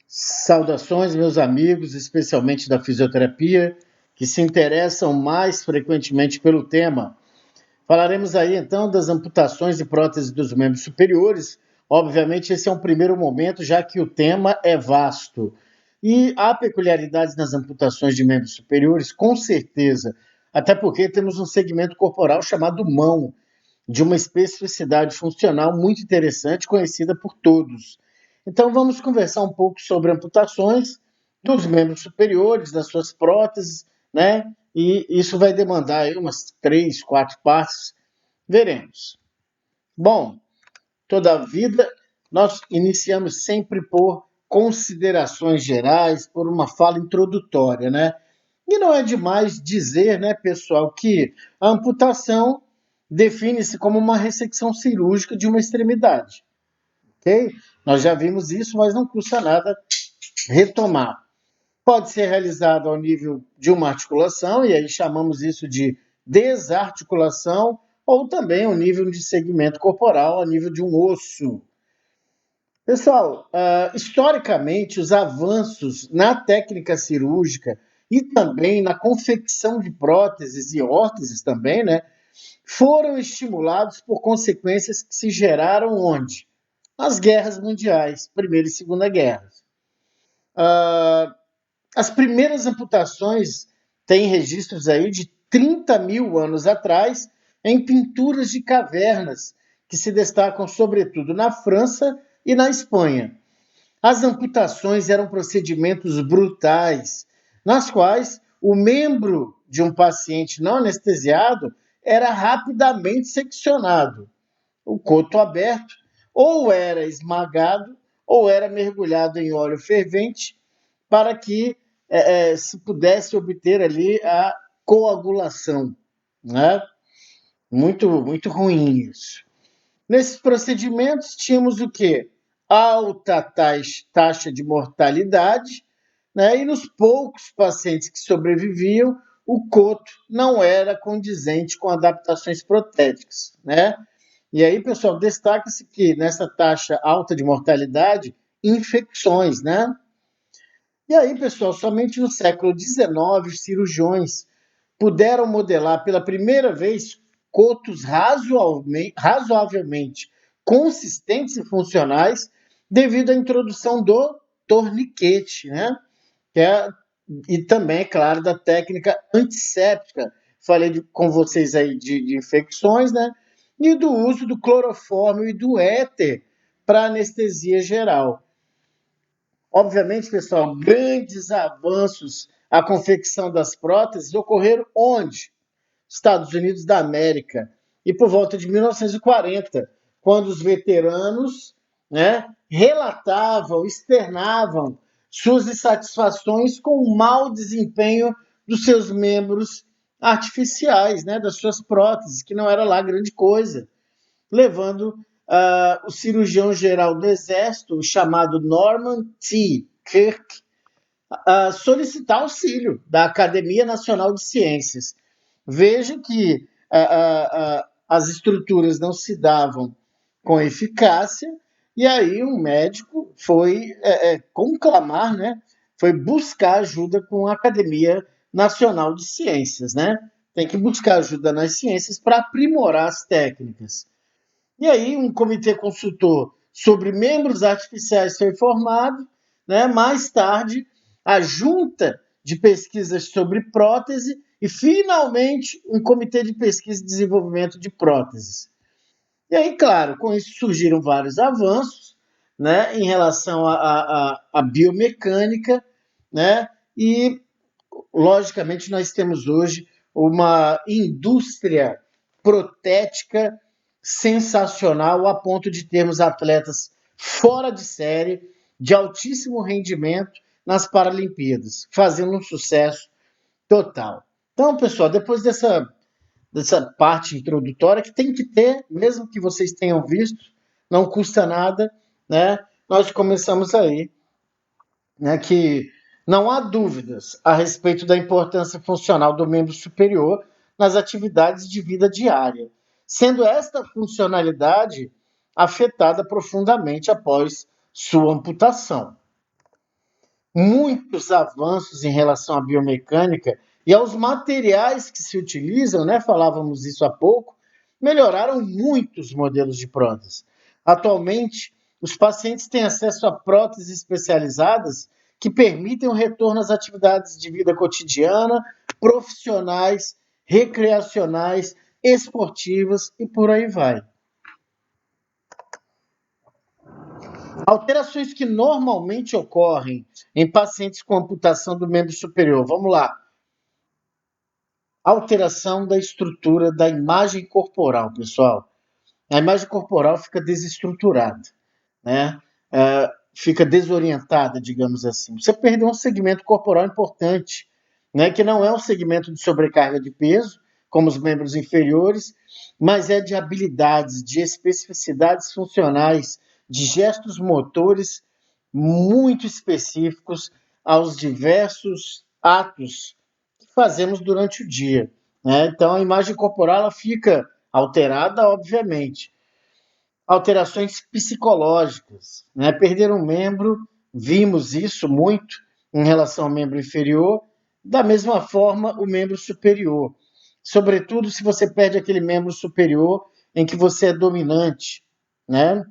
Saudações, meus amigos, especialmente da fisioterapia, que se interessam mais frequentemente pelo tema. Falaremos aí então das amputações e próteses dos membros superiores. Obviamente, esse é um primeiro momento, já que o tema é vasto. E há peculiaridades nas amputações de membros superiores, com certeza, até porque temos um segmento corporal chamado mão, de uma especificidade funcional muito interessante, conhecida por todos. Então, vamos conversar um pouco sobre amputações dos membros superiores, das suas próteses, né? E isso vai demandar aí umas 3, 4 partes. Veremos. Bom, toda a vida nós iniciamos sempre por considerações gerais, por uma fala introdutória, né? E não é demais dizer, né, pessoal, que a amputação define-se como uma ressecção cirúrgica de uma extremidade, ok? Nós já vimos isso, mas não custa nada retomar. Pode ser realizado ao nível de uma articulação, e aí chamamos isso de desarticulação, ou também ao nível de segmento corporal, a nível de um osso. Pessoal, historicamente, os avanços na técnica cirúrgica e também na confecção de próteses e órteses também, né, foram estimulados por consequências que se geraram onde? As guerras mundiais, Primeira e Segunda Guerras. As primeiras amputações têm registros aí de 30 mil anos atrás em pinturas de cavernas, que se destacam sobretudo na França e na Espanha. As amputações eram procedimentos brutais, nas quais o membro de um paciente não anestesiado era rapidamente seccionado, o coto aberto, ou era esmagado, ou era mergulhado em óleo fervente, para que se pudesse obter ali a coagulação, né? Muito ruim isso. Nesses procedimentos tínhamos o quê? Alta taxa de mortalidade, né? E nos poucos pacientes que sobreviviam, o coto não era condizente com adaptações protéticas, né? E aí, pessoal, destaca-se que nessa taxa alta de mortalidade, infecções, né? E aí, pessoal, somente no século XIX, os cirurgiões puderam modelar pela primeira vez cotos razoavelmente consistentes e funcionais devido à introdução do torniquete, né? Que é, e também, é claro, da técnica antisséptica. Falei com vocês aí de infecções, né? E do uso do clorofórmio e do éter para anestesia geral. Obviamente, pessoal, grandes avanços à confecção das próteses ocorreram onde? Estados Unidos da América. E por volta de 1940, quando os veteranos, né, relatavam, externavam suas insatisfações com o mau desempenho dos seus membros artificiais, né, das suas próteses, que não era lá grande coisa, levando o cirurgião geral do Exército, chamado Norman T. Kirk, a solicitar auxílio da Academia Nacional de Ciências. Veja que as estruturas não se davam com eficácia, e aí um médico foi conclamar, né? Foi buscar ajuda com a Academia Nacional de Ciências, né? Tem que buscar ajuda nas ciências para aprimorar as técnicas. E aí um comitê consultor sobre membros artificiais foi formado, né? Mais tarde, a junta de pesquisas sobre prótese e, finalmente, um comitê de pesquisa e desenvolvimento de próteses. E aí, claro, com isso surgiram vários avanços, né, em relação à biomecânica, né, e, logicamente, nós temos hoje uma indústria protética sensacional a ponto de termos atletas fora de série, de altíssimo rendimento nas Paralimpíadas, fazendo um sucesso total. Então, pessoal, depois dessa parte introdutória, que tem que ter, mesmo que vocês tenham visto, não custa nada, né? Nós começamos aí, né, que não há dúvidas a respeito da importância funcional do membro superior nas atividades de vida diária, sendo esta funcionalidade afetada profundamente após sua amputação. muitos avanços em relação à biomecânica e aos materiais que se utilizam, né? Falávamos isso há pouco, melhoraram muito os modelos de prótese. Atualmente, os pacientes têm acesso a próteses especializadas que permitem o retorno às atividades de vida cotidiana, profissionais, recreacionais, esportivas e por aí vai. Alterações que normalmente ocorrem em pacientes com amputação do membro superior. Vamos lá. Alteração da estrutura da imagem corporal, pessoal. A imagem corporal fica desestruturada, né? Fica desorientada, digamos assim. Você perdeu um segmento corporal importante, né? Que não é um segmento de sobrecarga de peso, como os membros inferiores, mas é de habilidades, de especificidades funcionais, de gestos motores muito específicos aos diversos atos que fazemos durante o dia, né? Então, a imagem corporal ela fica alterada, obviamente. Alterações psicológicas, né? Perder um membro, vimos isso muito em relação ao membro inferior, da mesma forma o membro superior. Sobretudo se você perde aquele membro superior em que você é dominante, né?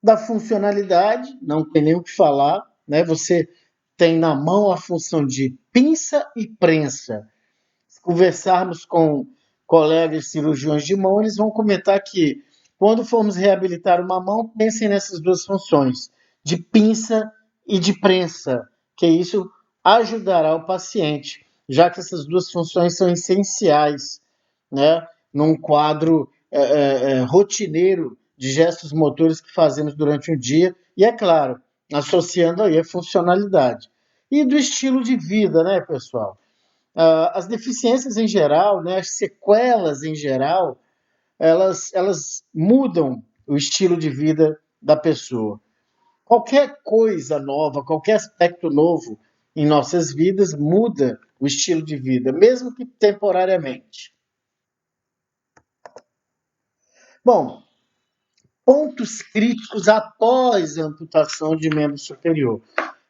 Da funcionalidade, não tem nem o que falar, né? Você tem na mão a função de pinça e prensa. Se conversarmos com colegas cirurgiões de mão, eles vão comentar que quando formos reabilitar uma mão, pensem nessas duas funções, de pinça e de prensa, que isso ajudará o paciente, já que essas duas funções são essenciais, né, num quadro rotineiro de gestos motores que fazemos durante o dia, e é claro, associando aí a funcionalidade. E do estilo de vida, né, pessoal? As deficiências em geral, né, as sequelas em geral, elas mudam o estilo de vida da pessoa. Qualquer coisa nova, qualquer aspecto novo em nossas vidas muda o estilo de vida, mesmo que temporariamente. Bom, pontos críticos após a amputação de membro superior.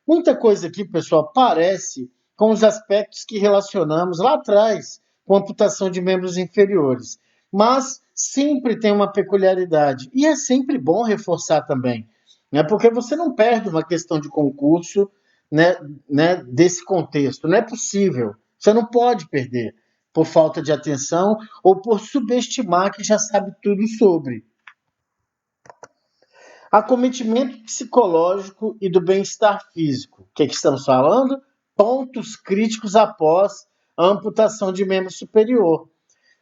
Muita coisa aqui, pessoal, parece com os aspectos que relacionamos lá atrás com a amputação de membros inferiores, mas sempre tem uma peculiaridade e é sempre bom reforçar também, né? Porque você não perde uma questão de concurso, desse contexto, não é possível, você não pode perder por falta de atenção ou por subestimar que já sabe tudo sobre. Acometimento psicológico e do bem-estar físico. O que estamos falando? Pontos críticos após a amputação de membro superior.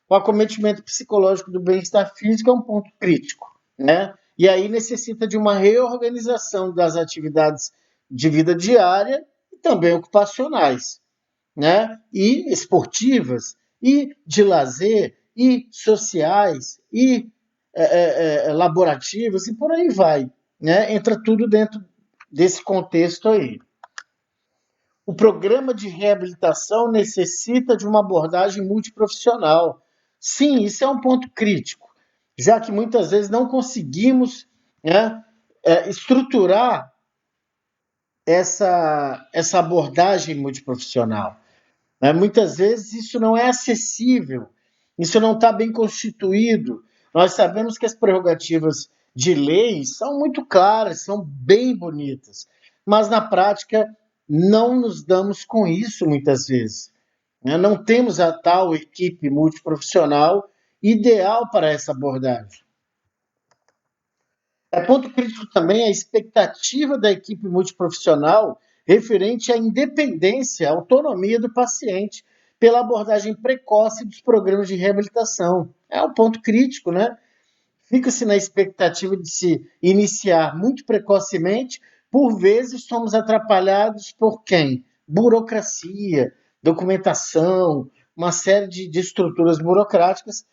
O acometimento psicológico do bem-estar físico é um ponto crítico, né? E aí necessita de uma reorganização das atividades de vida diária e também ocupacionais, né? E esportivas, e de lazer, e sociais, e laborativas, e por aí vai, né? Entra tudo dentro desse contexto aí. O programa de reabilitação necessita de uma abordagem multiprofissional. Sim, isso é um ponto crítico, já que muitas vezes não conseguimos, né, estruturar essa abordagem multiprofissional. Né? Muitas vezes isso não é acessível, isso não está bem constituído. Nós sabemos que as prerrogativas de lei são muito claras, são bem bonitas, mas na prática não nos damos com isso muitas vezes, né? Não temos a tal equipe multiprofissional ideal para essa abordagem. É ponto crítico também a expectativa da equipe multiprofissional referente à independência, à autonomia do paciente pela abordagem precoce dos programas de reabilitação. É um ponto crítico, né? Fica-se na expectativa de se iniciar muito precocemente, por vezes somos atrapalhados por quem? Burocracia, documentação, uma série de estruturas burocráticas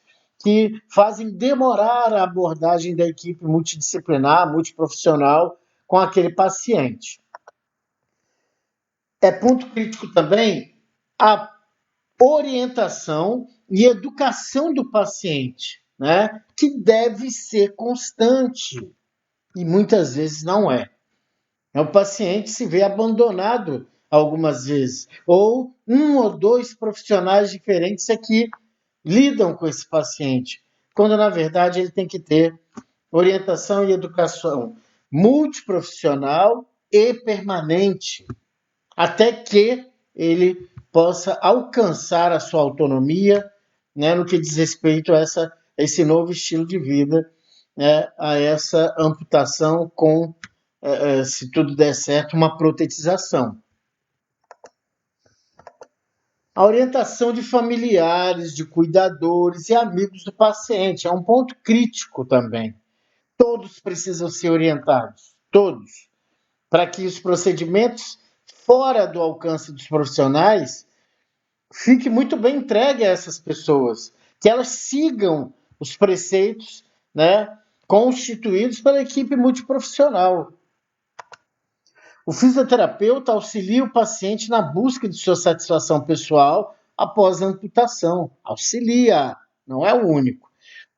que fazem demorar a abordagem da equipe multidisciplinar, multiprofissional com aquele paciente. É ponto crítico também a orientação e educação do paciente, né? Que deve ser constante e muitas vezes não é. O paciente se vê abandonado algumas vezes, ou um ou dois profissionais diferentes é que lidam com esse paciente, quando na verdade ele tem que ter orientação e educação multiprofissional e permanente, até que ele possa alcançar a sua autonomia, né, no que diz respeito a esse novo estilo de vida, né, a essa amputação com, se tudo der certo, uma protetização. A orientação de familiares, de cuidadores e amigos do paciente é um ponto crítico também. Todos precisam ser orientados, todos, para que os procedimentos fora do alcance dos profissionais fique muito bem entregue a essas pessoas, que elas sigam os preceitos, né, constituídos pela equipe multiprofissional. O fisioterapeuta auxilia o paciente na busca de sua satisfação pessoal após a amputação. Auxilia, não é o único,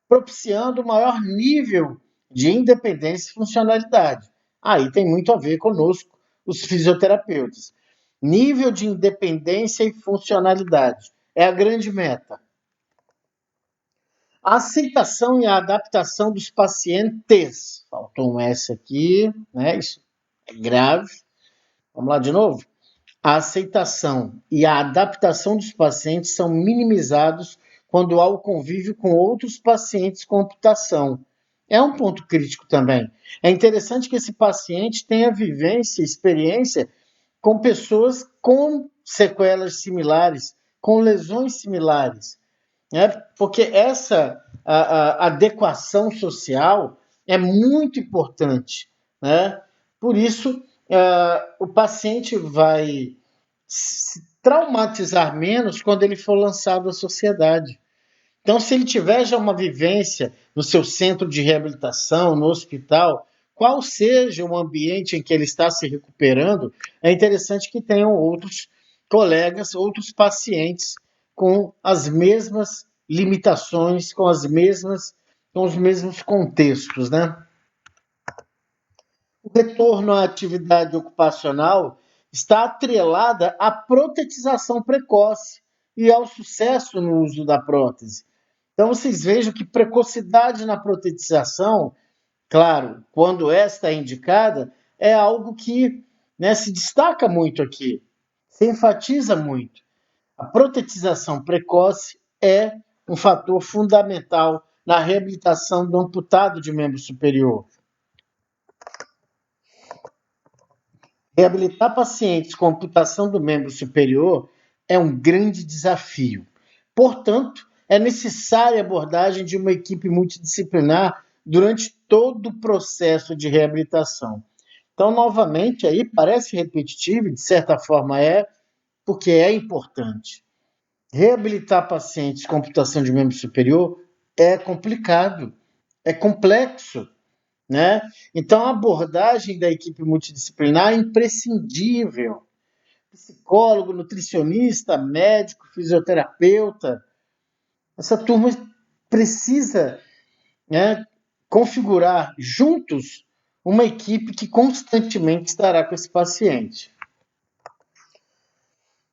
propiciando o maior nível de independência e funcionalidade. Aí tem muito a ver conosco, os fisioterapeutas. Nível de independência e funcionalidade é a grande meta. A aceitação e a adaptação dos pacientes. Faltou um S aqui, né? Isso é grave. Vamos lá de novo? A aceitação e a adaptação dos pacientes são minimizados quando há o convívio com outros pacientes com amputação. É um ponto crítico também. É interessante que esse paciente tenha vivência, experiência com pessoas com sequelas similares, com lesões similares, né? Porque essa adequação social é muito importante, né? Por isso, o paciente vai se traumatizar menos quando ele for lançado à sociedade. Então, se ele tiver já uma vivência no seu centro de reabilitação, no hospital, qual seja o ambiente em que ele está se recuperando, é interessante que tenham outros colegas, outros pacientes com as mesmas limitações, com os mesmos contextos, né? O retorno à atividade ocupacional está atrelada à protetização precoce e ao sucesso no uso da prótese. Então, vocês vejam que precocidade na protetização, claro, quando esta é indicada, é algo que, né, se destaca muito aqui, se enfatiza muito. A protetização precoce é um fator fundamental na reabilitação do amputado de membro superior. Reabilitar pacientes com amputação do membro superior é um grande desafio. Portanto, é necessária a abordagem de uma equipe multidisciplinar durante todo o processo de reabilitação. Então, novamente, aí parece repetitivo, de certa forma é, porque é importante. Reabilitar pacientes com amputação de membro superior é complicado, é complexo, né? Então, a abordagem da equipe multidisciplinar é imprescindível. Psicólogo, nutricionista, médico, fisioterapeuta, essa turma precisa, né, configurar juntos uma equipe que constantemente estará com esse paciente.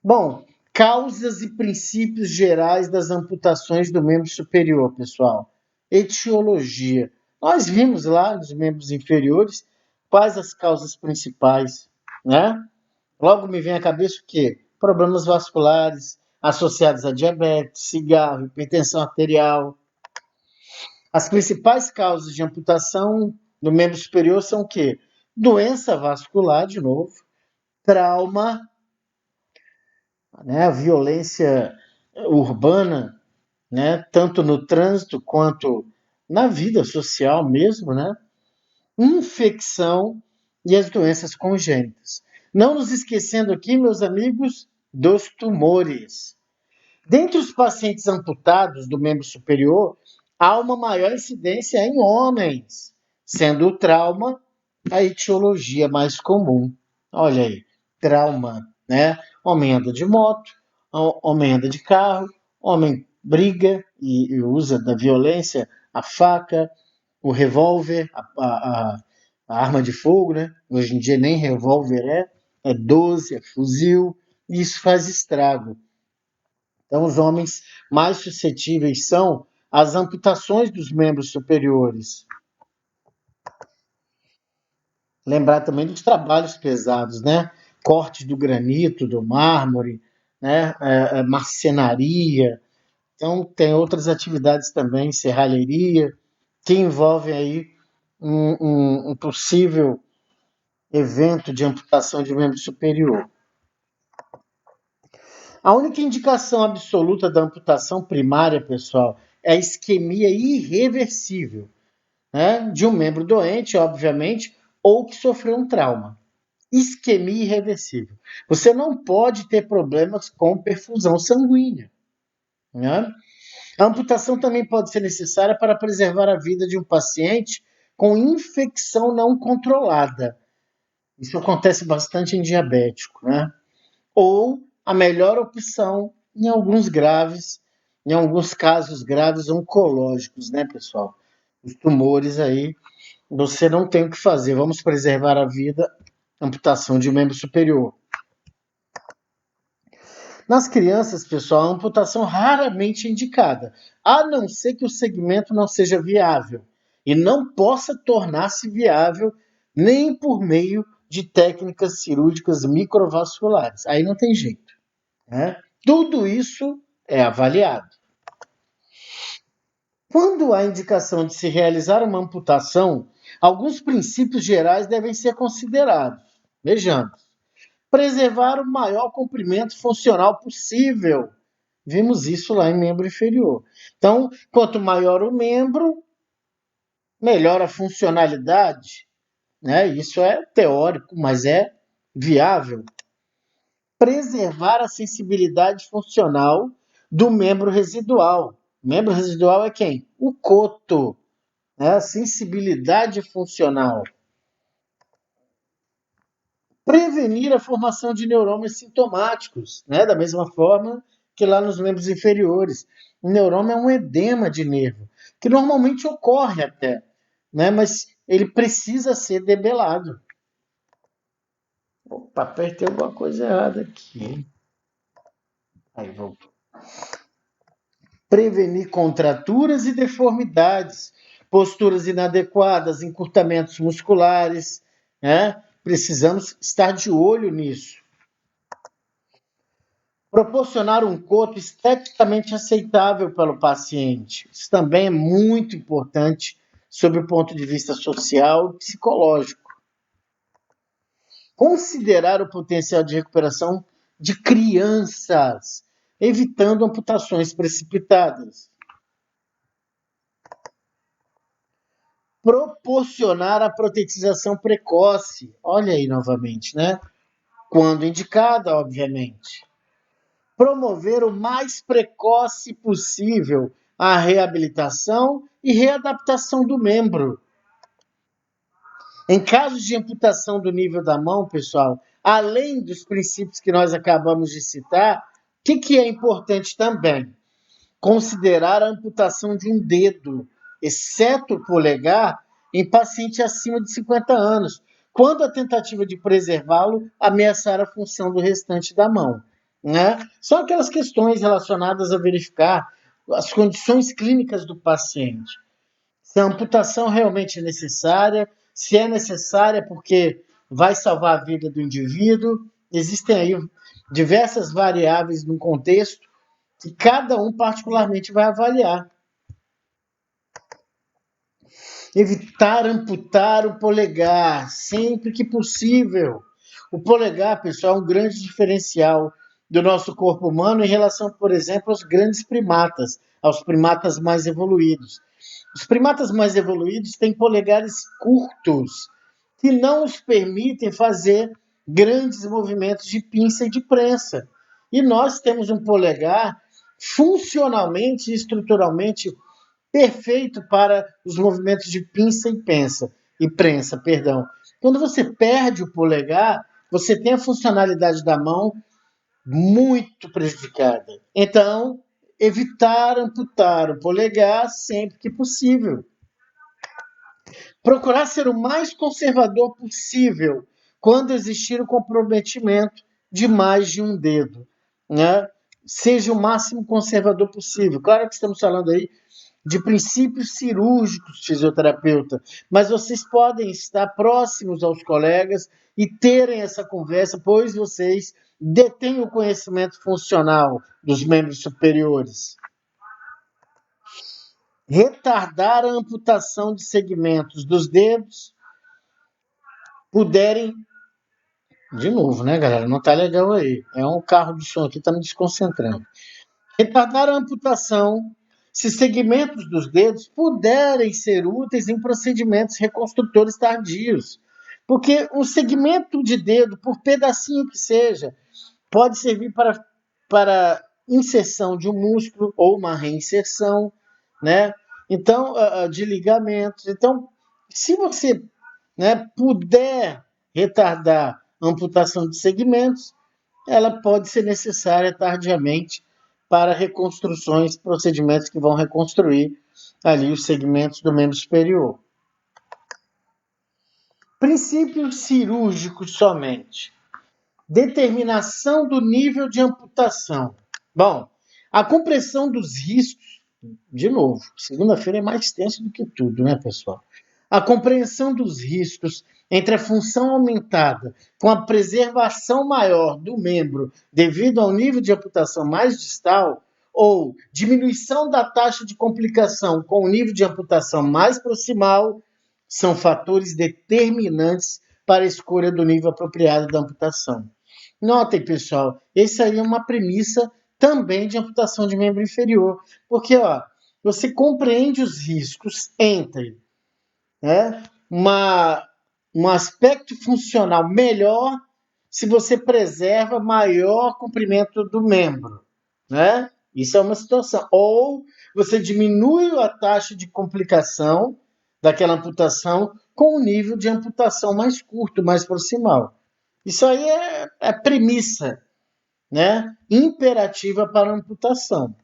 Bom, causas e princípios gerais das amputações do membro superior, pessoal. Etiologia. Nós vimos lá nos membros inferiores quais as causas principais, né? Logo me vem à cabeça o quê? Problemas vasculares associados a diabetes, cigarro, hipertensão arterial. As principais causas de amputação do membro superior são o quê? Doença vascular, de novo, trauma, né, a violência urbana, né, tanto no trânsito quanto na vida social mesmo, né? Infecção e as doenças congênitas. Não nos esquecendo aqui, meus amigos, dos tumores. Dentre os pacientes amputados do membro superior, há uma maior incidência em homens, sendo o trauma a etiologia mais comum. Olha aí, trauma, né? Homem anda de moto, homem anda de carro, homem briga e usa da violência, a faca, o revólver, a arma de fogo, né? Hoje em dia nem revólver é 12, é fuzil, e isso faz estrago. Então, os homens mais suscetíveis são às amputações dos membros superiores. Lembrar também dos trabalhos pesados, né? Corte do granito, do mármore, né? Marcenaria. Então, tem outras atividades também, serralheria, que envolvem aí um possível evento de amputação de membro superior. A única indicação absoluta da amputação primária, pessoal, é a isquemia irreversível, né? De um membro doente, obviamente, ou que sofreu um trauma. Isquemia irreversível. Você não pode ter problemas com perfusão sanguínea, né? A amputação também pode ser necessária para preservar a vida de um paciente com infecção não controlada. Isso acontece bastante em diabético, né? Ou a melhor opção em alguns casos graves oncológicos, né, pessoal? Os tumores aí, você não tem o que fazer. Vamos preservar a vida, amputação de membro superior. Nas crianças, pessoal, a amputação raramente é indicada, a não ser que o segmento não seja viável e não possa tornar-se viável nem por meio de técnicas cirúrgicas microvasculares. Aí não tem jeito, né? Tudo isso é avaliado. Quando há indicação de se realizar uma amputação, alguns princípios gerais devem ser considerados. Vejamos. Preservar o maior comprimento funcional possível. Vimos isso lá em membro inferior. Então, quanto maior o membro, melhor a funcionalidade, né? Isso é teórico, mas é viável. Preservar a sensibilidade funcional do membro residual. Membro residual é quem? O coto, né? A sensibilidade funcional. Prevenir a formação de neurônios sintomáticos, né? Da mesma forma que lá nos membros inferiores. O neurônio é um edema de nervo, que normalmente ocorre até, né? Mas ele precisa ser debelado. Opa, apertei alguma coisa errada aqui. Aí voltou. Prevenir contraturas e deformidades, posturas inadequadas, encurtamentos musculares, né? Precisamos estar de olho nisso. Proporcionar um coto esteticamente aceitável pelo paciente. Isso também é muito importante sob o ponto de vista social e psicológico. Considerar o potencial de recuperação de crianças, evitando amputações precipitadas. Proporcionar a protetização precoce. Olha aí novamente, né? Quando indicada, obviamente. Promover o mais precoce possível a reabilitação e readaptação do membro. Em casos de amputação do nível da mão, pessoal, além dos princípios que nós acabamos de citar, o que é importante também? Considerar a amputação de um dedo, exceto o polegar, em paciente acima de 50 anos, quando a tentativa de preservá-lo ameaçar a função do restante da mão, né? São aquelas questões relacionadas a verificar as condições clínicas do paciente. Se a amputação realmente é necessária, se é necessária porque vai salvar a vida do indivíduo, existem aí diversas variáveis no contexto que cada um particularmente vai avaliar. Evitar amputar o polegar sempre que possível. O polegar, pessoal, é um grande diferencial do nosso corpo humano em relação, por exemplo, aos grandes primatas, aos primatas mais evoluídos. Os primatas mais evoluídos têm polegares curtos, que não os permitem fazer grandes movimentos de pinça e de prensa. E nós temos um polegar funcionalmente e estruturalmente perfeito para os movimentos de pinça e prensa, perdão. Quando você perde o polegar, você tem a funcionalidade da mão muito prejudicada. Então, evitar amputar o polegar sempre que possível. Procurar ser o mais conservador possível quando existir o comprometimento de mais de um dedo, né? Seja o máximo conservador possível. Claro que estamos falando aí de princípios cirúrgicos, fisioterapeuta, mas vocês podem estar próximos aos colegas e terem essa conversa, pois vocês detêm o conhecimento funcional dos membros superiores. Retardar a amputação de segmentos dos dedos, puderem. De novo, né, galera? Não tá legal aí. É um carro de som aqui, tá me desconcentrando. Retardar a amputação se segmentos dos dedos puderem ser úteis em procedimentos reconstrutores tardios. Porque um segmento de dedo, por pedacinho que seja, pode servir para inserção de um músculo ou uma reinserção, né? Então, de ligamentos. Então, se você, né, puder retardar a amputação de segmentos, ela pode ser necessária tardiamente para reconstruções, procedimentos que vão reconstruir ali os segmentos do membro superior. Princípios cirúrgicos somente. Determinação do nível de amputação. Bom, a compressão dos riscos, de novo, segunda-feira é mais tenso do que tudo, né, pessoal? A compreensão dos riscos entre a função aumentada com a preservação maior do membro devido ao nível de amputação mais distal ou diminuição da taxa de complicação com o nível de amputação mais proximal são fatores determinantes para a escolha do nível apropriado da amputação. Notem, pessoal, essa aí é uma premissa também de amputação de membro inferior, porque você compreende os riscos entre, né, um aspecto funcional melhor se você preserva maior comprimento do membro, né? Isso é uma situação. Ou você diminui a taxa de complicação daquela amputação com um nível de amputação mais curto, mais proximal. Isso aí é premissa, né, imperativa para a amputação.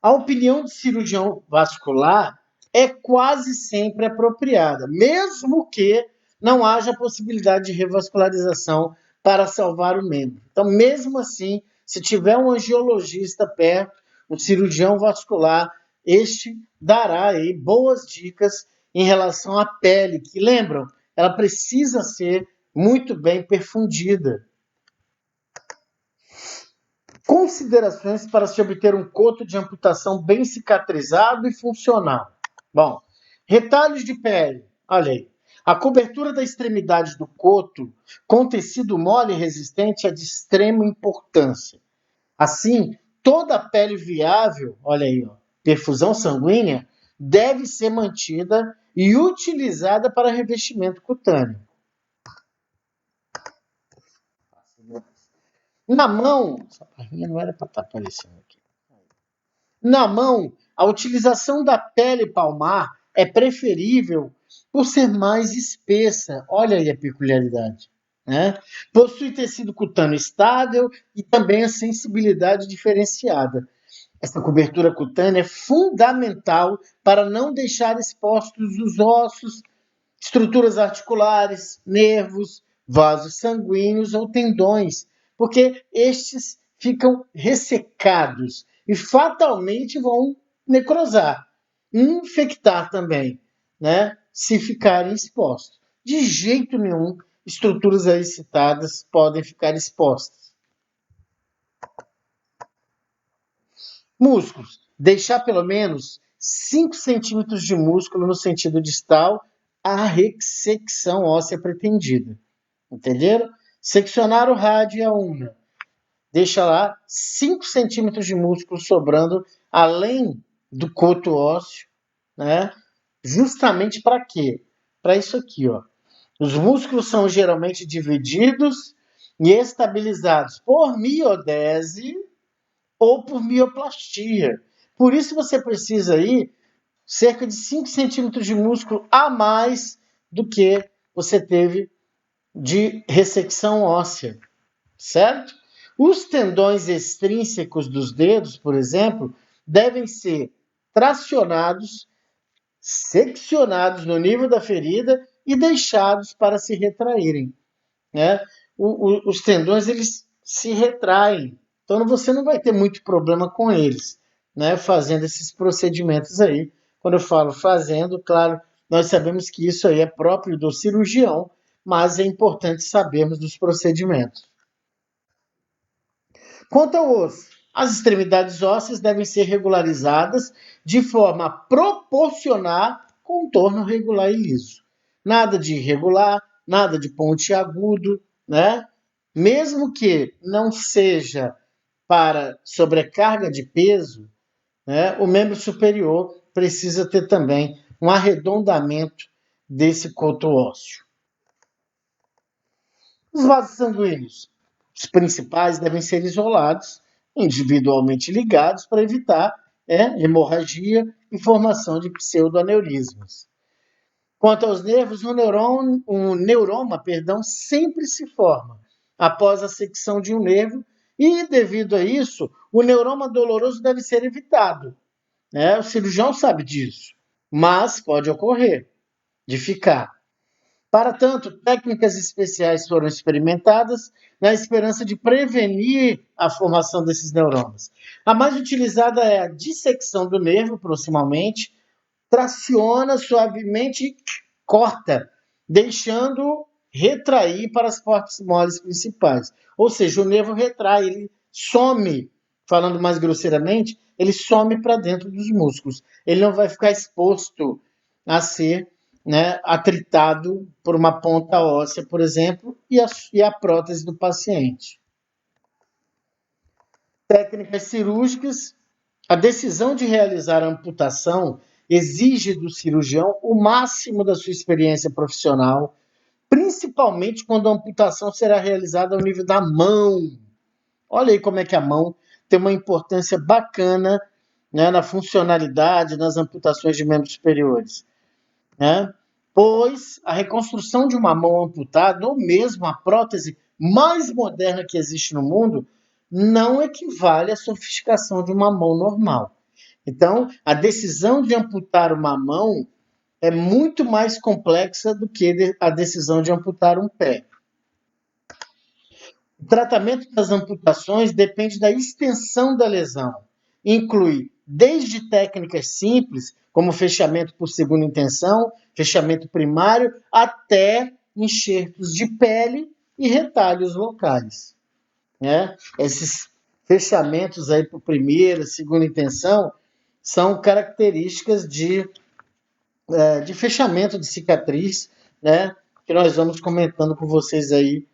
A opinião de cirurgião vascular é quase sempre apropriada, mesmo que não haja possibilidade de revascularização para salvar o membro. Então, mesmo assim, se tiver um angiologista perto, um cirurgião vascular, este dará aí boas dicas em relação à pele, que lembram, ela precisa ser muito bem perfundida. Considerações para se obter um coto de amputação bem cicatrizado e funcional. Bom, retalhos de pele. Olha aí. A cobertura da extremidade do coto com tecido mole e resistente é de extrema importância. Assim, toda a pele viável, olha aí, perfusão sanguínea, deve ser mantida e utilizada para revestimento cutâneo. Na mão, essa barrinha não era para estar aparecendo aqui. Na mão, a utilização da pele palmar é preferível por ser mais espessa. Olha aí a peculiaridade, né? Possui tecido cutâneo estável e também a sensibilidade diferenciada. Essa cobertura cutânea é fundamental para não deixar expostos os ossos, estruturas articulares, nervos, vasos sanguíneos ou tendões, porque estes ficam ressecados e fatalmente vão necrosar, infectar também, né, se ficarem expostos. De jeito nenhum, estruturas aí citadas podem ficar expostas. Músculos. Deixar pelo menos 5 centímetros de músculo no sentido distal a ressecção óssea pretendida. Entenderam? Seccionar o rádio e a ulna. Deixa lá 5 centímetros de músculo sobrando além do coto ósseo, né? Justamente para quê? Para isso aqui, ó. Os músculos são geralmente divididos e estabilizados por miodese ou por mioplastia. Por isso você precisa aí cerca de 5 centímetros de músculo a mais do que você teve de ressecção óssea, certo? Os tendões extrínsecos dos dedos, por exemplo, devem ser tracionados seccionados no nível da ferida e deixados para se retraírem, né? Os tendões eles se retraem, então você não vai ter muito problema com eles, né? Fazendo esses procedimentos aí. Quando eu falo fazendo, claro, nós sabemos que isso aí é próprio do cirurgião, mas é importante sabermos dos procedimentos. Quanto ao osso, as extremidades ósseas devem ser regularizadas de forma a proporcionar contorno regular e liso. Nada de irregular, nada de pontiagudo, né? Mesmo que não seja para sobrecarga de peso, né, o membro superior precisa ter também um arredondamento desse coto ósseo. Os vasos sanguíneos, os principais, devem ser isolados, individualmente ligados, para evitar hemorragia e formação de pseudoaneurismas. Quanto aos nervos, um neuroma, sempre se forma após a secção de um nervo e, devido a isso, o neuroma doloroso deve ser evitado, né? O cirurgião sabe disso, mas pode ocorrer de ficar. Para tanto, técnicas especiais foram experimentadas na esperança de prevenir a formação desses neurônios. A mais utilizada é a dissecção do nervo proximalmente, traciona suavemente e corta, deixando retrair para as partes moles principais. Ou seja, o nervo retrai, ele some, falando mais grosseiramente, ele some para dentro dos músculos. Ele não vai ficar exposto a ser, né, atritado por uma ponta óssea, por exemplo, e a prótese do paciente. Técnicas cirúrgicas. A decisão de realizar a amputação exige do cirurgião o máximo da sua experiência profissional, principalmente quando a amputação será realizada ao nível da mão. Olha aí como é que a mão tem uma importância bacana, né, na funcionalidade, nas amputações de membros superiores, né? Pois a reconstrução de uma mão amputada, ou mesmo a prótese mais moderna que existe no mundo, não equivale à sofisticação de uma mão normal. Então, a decisão de amputar uma mão é muito mais complexa do que a decisão de amputar um pé. O tratamento das amputações depende da extensão da lesão. Inclui desde técnicas simples, como fechamento por segunda intenção, fechamento primário, até enxertos de pele e retalhos locais, né? Esses fechamentos aí por primeira, segunda intenção são características de fechamento de cicatriz, né? Que nós vamos comentando com vocês aí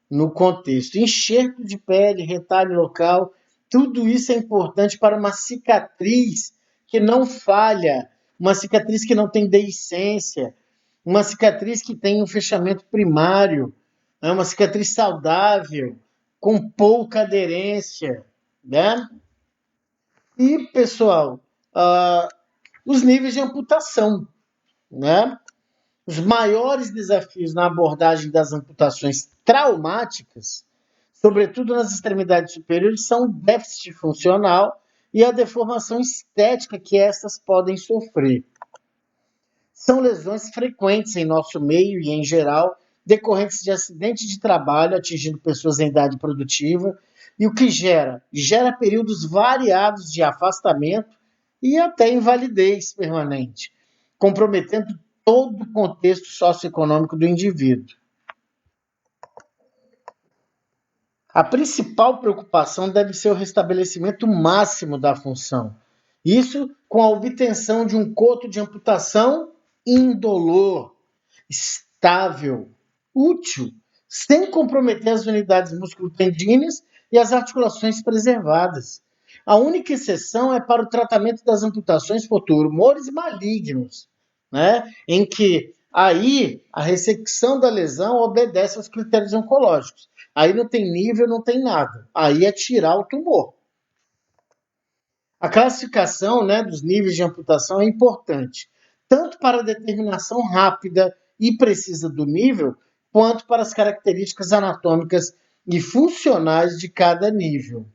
no contexto. Enxerto de pele, retalho local, tudo isso é importante para uma cicatriz que não falha, uma cicatriz que não tem deiscência, uma cicatriz que tem um fechamento primário, né? Uma cicatriz saudável, com pouca aderência, né? E, pessoal, os níveis de amputação, né? Os maiores desafios na abordagem das amputações traumáticas, sobretudo nas extremidades superiores, são o déficit funcional e a deformação estética que estas podem sofrer. São lesões frequentes em nosso meio e, em geral, decorrentes de acidentes de trabalho atingindo pessoas em idade produtiva, e o que gera períodos variados de afastamento e até invalidez permanente, comprometendo todo o contexto socioeconômico do indivíduo. A principal preocupação deve ser o restabelecimento máximo da função. Isso com a obtenção de um coto de amputação indolor, estável, útil, sem comprometer as unidades musculotendíneas e as articulações preservadas. A única exceção é para o tratamento das amputações por tumores malignos, né? Em que aí a ressecção da lesão obedece aos critérios oncológicos. Aí não tem nível, não tem nada. Aí é tirar o tumor. A classificação, né, dos níveis de amputação é importante, tanto para a determinação rápida e precisa do nível, quanto para as características anatômicas e funcionais de cada nível.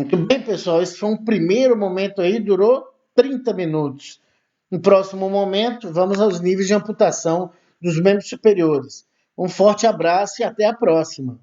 Muito bem, pessoal. Esse foi um primeiro momento aí, durou 30 minutos. No próximo momento, vamos aos níveis de amputação dos membros superiores. Um forte abraço e até a próxima.